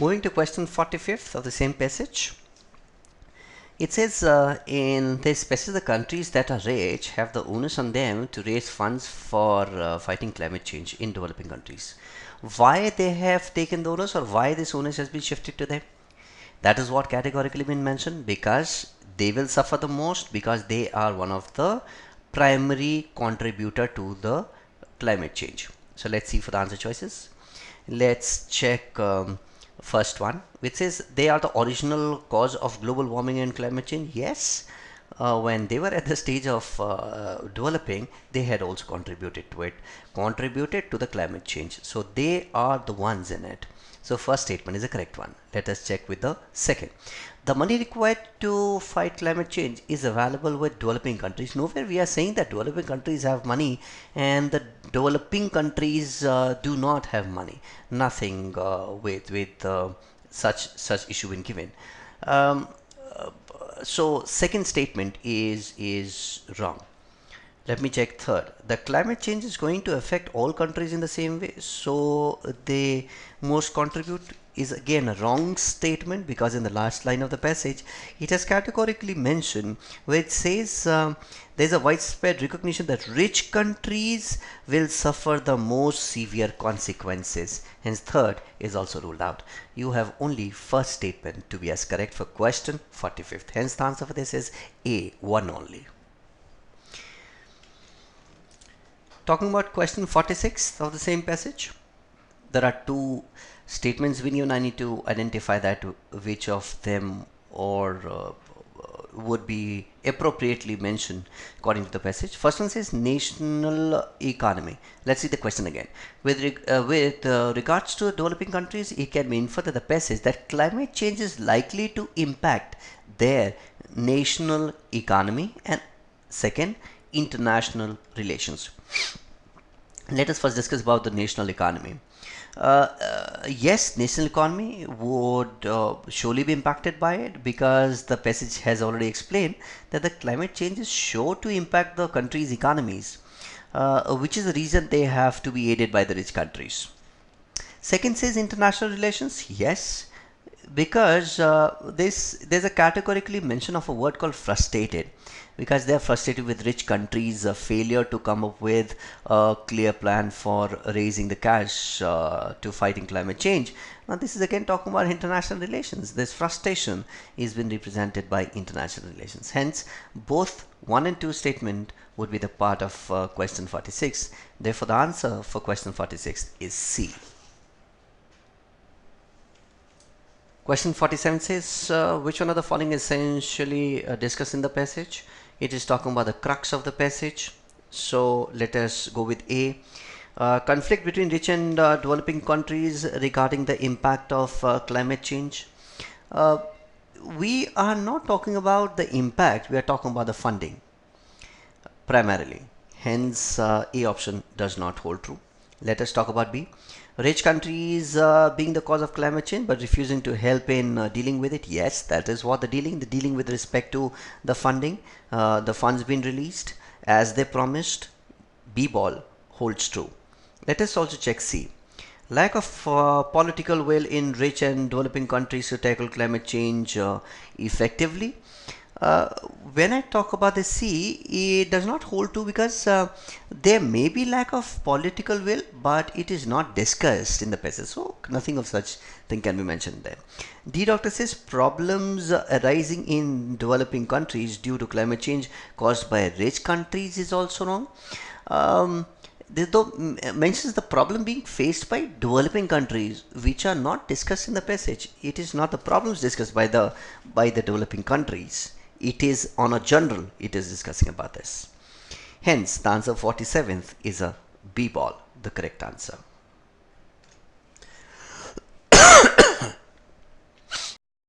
Moving to question 45th of the same passage. It says in this passage, the countries that are rich have the onus on them to raise funds for fighting climate change in developing countries. Why they have taken the onus, or why this onus has been shifted to them? That is what categorically been mentioned, because they will suffer the most, because they are one of the primary contributor to the climate change. So let's see for the answer choices. Let's check first one, which says they are the original cause of global warming and climate change. Yes, when they were at the stage of developing, they had also contributed to the climate change. So they are the ones in it. So first statement is the correct one. Let us check with the second. The money required to fight climate change is available with developing countries. Nowhere we are saying that developing countries have money and the developing countries do not have money. Nothing with such issue been given. Um, so second statement is wrong. Let me check third. The climate change is going to affect all countries in the same way, so they most contribute is again a wrong statement, because in the last line of the passage it has categorically mentioned where it says there's a widespread recognition that rich countries will suffer the most severe consequences. Hence third is also ruled out. You have only first statement to be as correct for question 45th. Hence the answer for this is A, one only. Talking about question 46 of the same passage, there are two statements being given. I need to identify that which of them or would be appropriately mentioned according to the passage. First one says national economy. Let's see the question again. With regards to developing countries, it can be inferred that the passage that climate change is likely to impact their national economy, and second, international relations. Let us first discuss about the national economy. Yes, national economy would surely be impacted by it, because the passage has already explained that the climate change is sure to impact the country's economies, which is the reason they have to be aided by the rich countries. Second says international relations. Yes, because there's a categorically mention of a word called frustrated, because they are frustrated with rich countries' failure to come up with a clear plan for raising the cash to fighting climate change. Now this is again talking about international relations. This frustration is been represented by international relations. Hence both 1 and 2 statement would be the part of question 46. Therefore the answer for question 46 is C. Question 47 says, which one of the following is essentially discussed in the passage? It is talking about the crux of the passage. So let us go with A. Conflict between rich and developing countries regarding the impact of climate change. We are not talking about the impact, we are talking about the funding primarily. Hence A option does not hold true. Let us talk about B. Rich countries being the cause of climate change but refusing to help in dealing with it. Yes, that is what the dealing with respect to the funding. The funds been released as they promised. B ball holds true. Let us also check C. Lack of political will in rich and developing countries to tackle climate change effectively. When I talk about the C, it does not hold true, because there may be lack of political will, but it is not discussed in the passage, so nothing of such thing can be mentioned there. D doctor says problems arising in developing countries due to climate change caused by rich countries is also wrong. Though mentions the problem being faced by developing countries, which are not discussed in the passage. It is not the problems discussed by the developing countries. It is on a general, it is discussing about this. Hence the answer 47th is a B ball, the correct answer.